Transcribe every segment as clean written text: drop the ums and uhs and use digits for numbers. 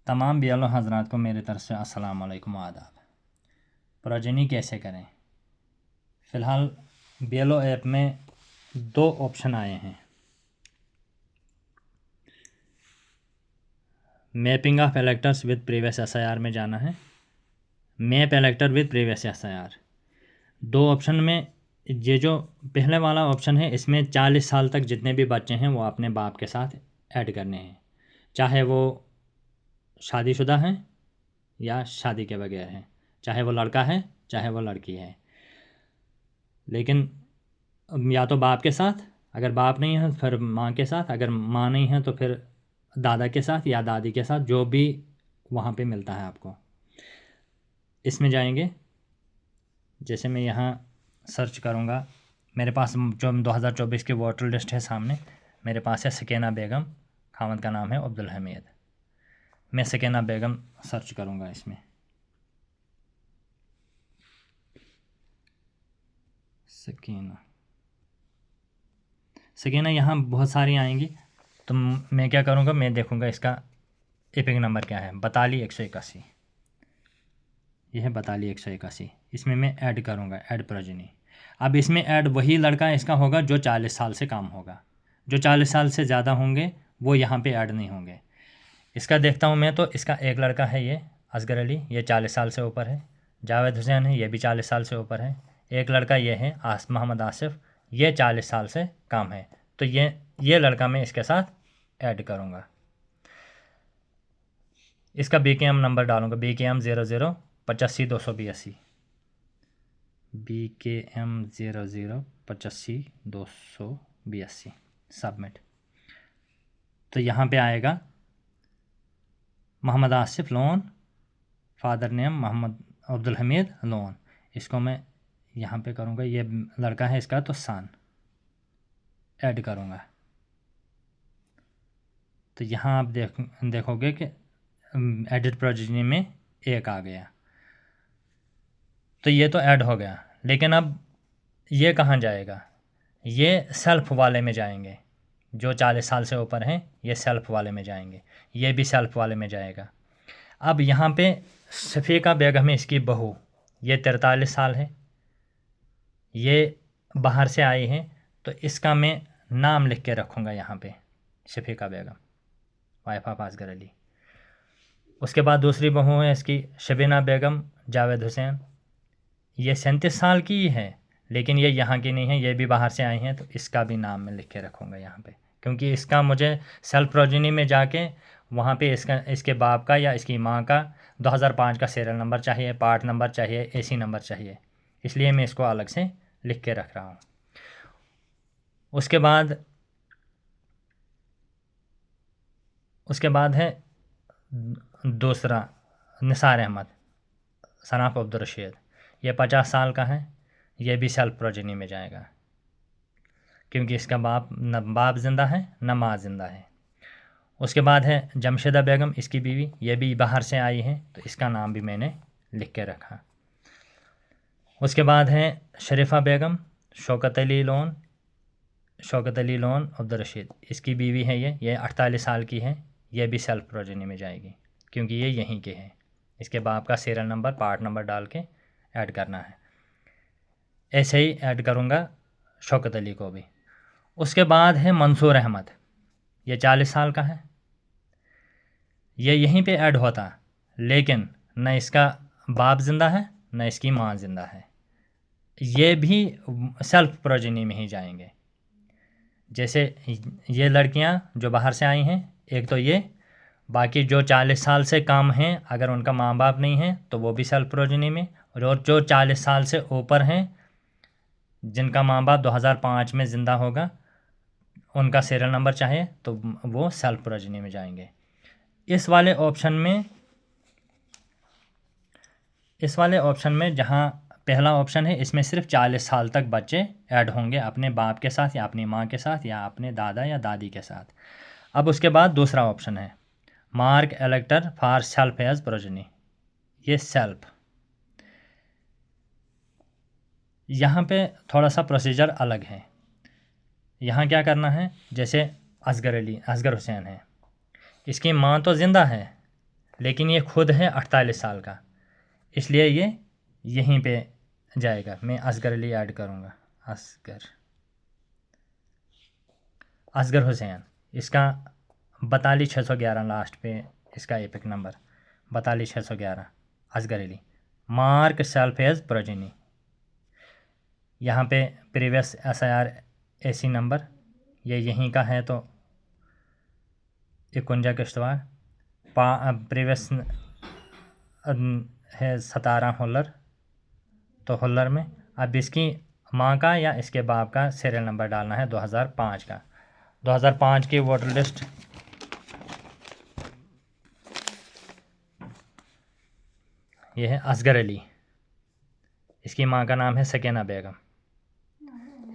तमाम BLO हजरात को मेरी तरफ से अस्सलाम वालेकुम आदाब। प्रोजेनी कैसे करें? फ़िलहाल BLO ऐप में दो ऑप्शन आए हैं। Mapping of electors with previous SIR में जाना है, map elector with previous SIR। दो ऑप्शन में ये जो पहले वाला ऑप्शन है, इसमें 40 साल तक जितने भी बच्चे हैं वो अपने बाप के साथ ऐड करने हैं, चाहे वो शादीशुदा हैं या शादी के बगैर हैं, चाहे वो लड़का है चाहे वो लड़की है। लेकिन या तो बाप के साथ, अगर बाप नहीं है फिर माँ के साथ, अगर माँ नहीं है तो फिर दादा के साथ या दादी के साथ, जो भी वहाँ पे मिलता है आपको। इसमें जाएंगे, जैसे मैं यहाँ सर्च करूँगा, मेरे पास जो 2024 की वोटर लिस्ट है सामने, मेरे पास है सकीना बेगम, खावंद का नाम है अब्दुल हमीद। मैं सकीना बेगम सर्च करूँगा इसमें। सकीना यहाँ बहुत सारी आएंगी, तो मैं क्या करूँगा, मैं देखूँगा इसका एपिक नंबर क्या है। 42,181, यह है 42,181। इसमें मैं ऐड करूँगा, ऐड प्रोजेनी। अब इसमें ऐड वही लड़का इसका होगा जो 40 साल से कम होगा। जो 40 साल से ज़्यादा होंगे वो यहाँ पे ऐड नहीं होंगे। इसका देखता हूँ मैं, तो इसका एक लड़का है ये असगर अली, ये 40 साल से ऊपर है। जावेद हुसैन है, ये भी 40 साल से ऊपर है। एक लड़का ये है मोहम्मद आसिफ, ये 40 साल से कम है। तो ये लड़का मैं इसके साथ ऐड करूँगा। इसका BKM नंबर डालूँगा, BKM 0085,282, BKM 0085,282। सबमिट। तो यहाँ पे आएगा मोहम्मद आसिफ लोन, फादर नेम मोहम्मद अब्दुल हमीद लोन। इसको मैं यहाँ पे करूँगा, ये लड़का है इसका, तो सन ऐड करूँगा। तो यहाँ आप देखोगे कि एडिट प्रोजेनी में एक आ गया, तो ये तो ऐड हो गया। लेकिन अब ये कहाँ जाएगा? ये सेल्फ वाले में जाएंगे। जो 40 साल से ऊपर हैं ये सेल्फ वाले में जाएंगे, ये भी सेल्फ वाले में जाएगा। अब यहाँ पे शफीका बेगम है इसकी बहू, ये 43 साल है, ये बाहर से आई हैं, तो इसका मैं नाम लिख के रखूँगा यहाँ पे, शफीका बेगम, वाइफ ऑफ असगर अली। उसके बाद दूसरी बहू है इसकी शबीना बेगम जावेद हुसैन, ये 37 साल की ही है, लेकिन ये यहाँ की नहीं है, ये भी बाहर से आई हैं, तो इसका भी नाम मैं लिख के रखूँगा यहाँ पे, क्योंकि इसका मुझे सेल्फ प्रोजेनी में जाके वहाँ पे इसके बाप का या इसकी माँ का 2005 का सीरियल नंबर चाहिए, पार्ट नंबर चाहिए, AC नंबर चाहिए, इसलिए मैं इसको अलग से लिख के रख रहा हूँ। उसके बाद है दूसरा निसार अहमद सनाफ अब्दुल रशीद, ये 50 साल का है, ये भी सेल्फ प्रोजेनी में जाएगा, क्योंकि इसका न बाप ज़िंदा है न माँ ज़िंदा है। उसके बाद है जमशेदा बेगम, इसकी बीवी, ये भी बाहर से आई है, तो इसका नाम भी मैंने लिख के रखा। उसके बाद है शरीफा बेगम शौकत अली लोन अब्दुल रशीद, इसकी बीवी है ये 48 साल की है, ये भी सेल्फ प्रोजेनी में जाएगी, क्योंकि ये यहीं के हैं। इसके बाप का सीरियल नंबर, पार्ट नंबर डाल के ऐड करना है। ऐसे ही ऐड करूँगा शौकत अली को भी। उसके बाद है मंसूर अहमद, ये 40 साल का है, ये यहीं पे ऐड होता, लेकिन न इसका बाप ज़िंदा है न इसकी माँ ज़िंदा है, ये भी सेल्फ प्रोजेनी में ही जाएंगे। जैसे ये लड़कियां जो बाहर से आई हैं, एक तो ये, बाकी जो 40 साल से कम हैं, अगर उनका माँ बाप नहीं है तो वो भी सेल्फ प्रोजेनी में, और जो 40 साल से ऊपर हैं जिनका माँ बाप 2005 में ज़िंदा होगा, उनका सीरियल नंबर चाहे, तो वो सेल्फ प्रोजेनी में जाएंगे। इस वाले ऑप्शन में जहाँ पहला ऑप्शन है, इसमें सिर्फ 40 साल तक बच्चे ऐड होंगे अपने बाप के साथ या अपनी माँ के साथ या अपने दादा या दादी के साथ। अब उसके बाद दूसरा ऑप्शन है mark elector for self as progeny, ये सेल्फ। यहाँ पे थोड़ा सा प्रोसीजर अलग है। यहाँ क्या करना है, जैसे असगर हुसैन है, इसकी माँ तो ज़िंदा है लेकिन ये खुद है 48 साल का, इसलिए ये यहीं पे जाएगा। मैं असगर अली ऐड करूँगा, असगर हुसैन, इसका 42,611 लास्ट पे इसका EPIC number 42,611। Asgar Ali, mark self as progeny. यहाँ पे प्रीवियस SIR AC नंबर ये यहीं का है, तो 51 किश्तवाड़। प्रीवियस है 17 होलर, तो होलर में अब इसकी माँ का या इसके बाप का सीरियल नंबर डालना है 2005 का। 2005 की वोटर लिस्ट ये है असगर अली, इसकी माँ का नाम है सकीना बेगम,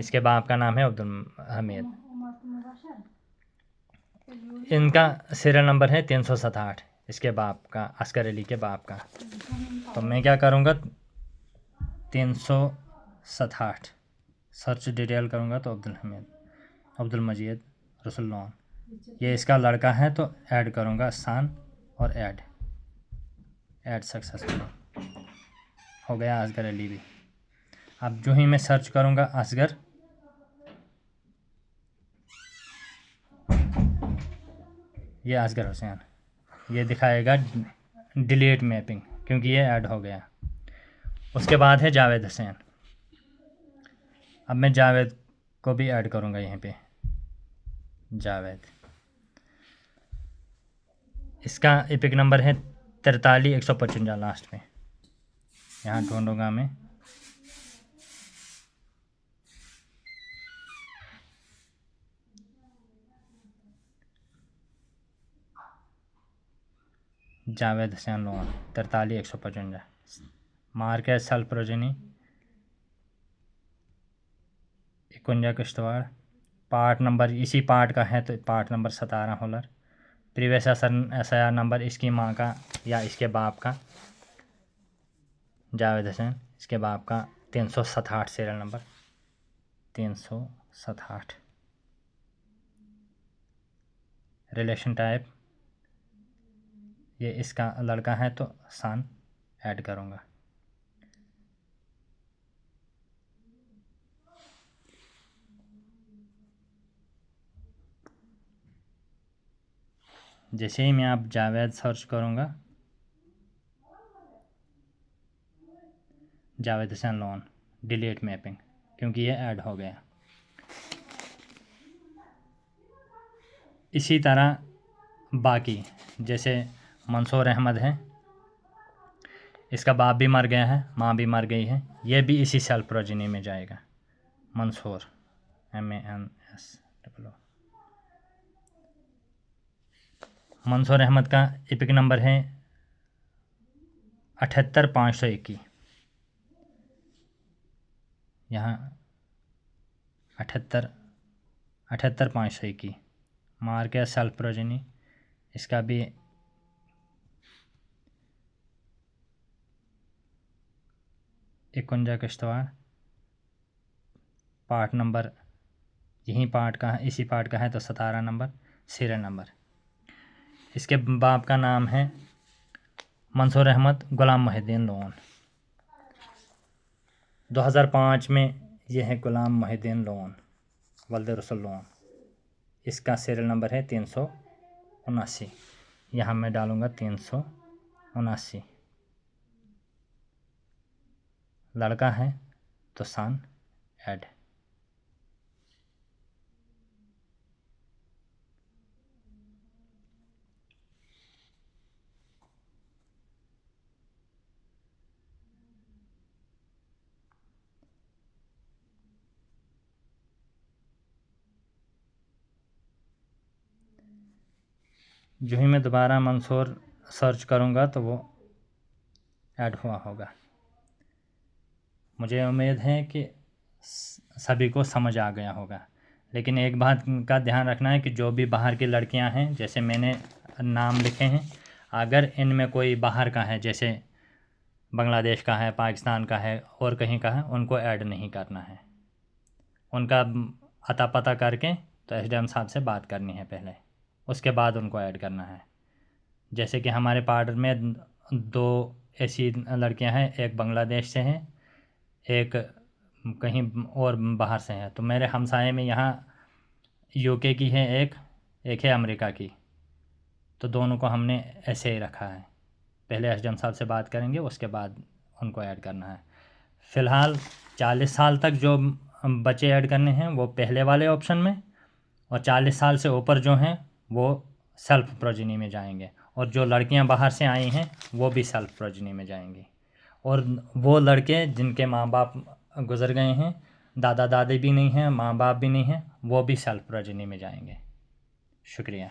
इसके बाप का नाम है अब्दुल हमीद। इनका सीरियल नंबर है 367, इसके बाप का, असगर अली के बाप का। तो मैं क्या करूँगा, 367 सर्च डिटेल करूँगा तो अब्दुल हमीद, अब्दुल मजीद रसुल्लान, ये इसका लड़का है, तो ऐड करूँगा सान और ऐड सक्सेसफुल हो गया असगर अली भी। अब जो ही मैं सर्च करूँगा असगर, ये असगर हुसैन, ये दिखाएगा डिलीट मैपिंग, क्योंकि ये ऐड हो गया। उसके बाद है जावेद हुसैन। अब मैं जावेद को भी ऐड करूँगा यहाँ पे, जावेद, इसका एपिक नंबर है 43,155 लास्ट में। यहाँ ढूंढूंगा मैं, जावेद हुसैन लोन 43,155, मार्क है self progeny, 51 Kishtwar. Part number इसी पार्ट का है, तो part number 17 holer. Previous SIR number इसकी माँ का या इसके बाप का, जावेद हुसैन, इसके बाप का 367 सीरियल नंबर 367। रिलेशन टाइप ये इसका लड़का है, तो सन ऐड करूँगा। जैसे ही मैं अब जावेद सर्च करूँगा, Javed Hussain loan delete mapping, क्योंकि ये ऐड हो गया। इसी तरह बाकी, जैसे मंसूर अहमद है, इसका बाप भी मर गया है, माँ भी मर गई है, ये भी इसी सेल्फ प्रोजेनी में जाएगा। मंसूर MANSOO, मंसूर अहमद का एपिक नंबर है 78,521, यहाँ 78,521 मार्क है सेल्फ प्रोजेनी, इसका भी इक्वंजा किश्तवाड़। पार्ट नंबर यही पार्ट का है, इसी पार्ट का है, तो 17 नंबर सीरियल नंबर। इसके बाप का नाम है मंसूर अहमद गुलाम मोहिद्दीन लोन। 2005 में ये है गुलाम मोहिद्दीन लोन वल्द रसूल लोन, इसका सीरियल नंबर है 379। यहाँ मैं डालूँगा 379, लड़का है तो सन ऐड। जो ही मैं दोबारा मंसूर सर्च करूँगा तो वो ऐड हुआ होगा। मुझे उम्मीद है कि सभी को समझ आ गया होगा, लेकिन एक बात का ध्यान रखना है कि जो भी बाहर की लड़कियां हैं, जैसे मैंने नाम लिखे हैं, अगर इनमें कोई बाहर का है, जैसे बांग्लादेश का है, पाकिस्तान का है और कहीं का है, उनको ऐड नहीं करना है। उनका अता पता करके तो SDM साहब से बात करनी है पहले, उसके बाद उनको ऐड करना है। जैसे कि हमारे पार्ट में 2 ऐसी लड़कियां हैं, एक बांग्लादेश से हैं, एक कहीं और बाहर से हैं। तो मेरे हमसाये में यहाँ यूके की है एक है अमेरिका की। तो दोनों को हमने ऐसे ही रखा है। पहले एसडीएम साहब से बात करेंगे, उसके बाद उनको ऐड करना है। फ़िलहाल 40 साल तक जो बच्चे ऐड करने हैं वो पहले वाले ऑप्शन में, और 40 साल से ऊपर जो हैं वो सेल्फ प्रोजेनी में जाएंगे, और जो लड़कियां बाहर से आई हैं वो भी सेल्फ प्रोजेनी में जाएंगी। और वो लड़के जिनके माँ बाप गुज़र गए हैं, दादा दादी भी नहीं हैं, माँ बाप भी नहीं हैं, वो भी सेल्फ प्रोजेनी में जाएंगे। शुक्रिया।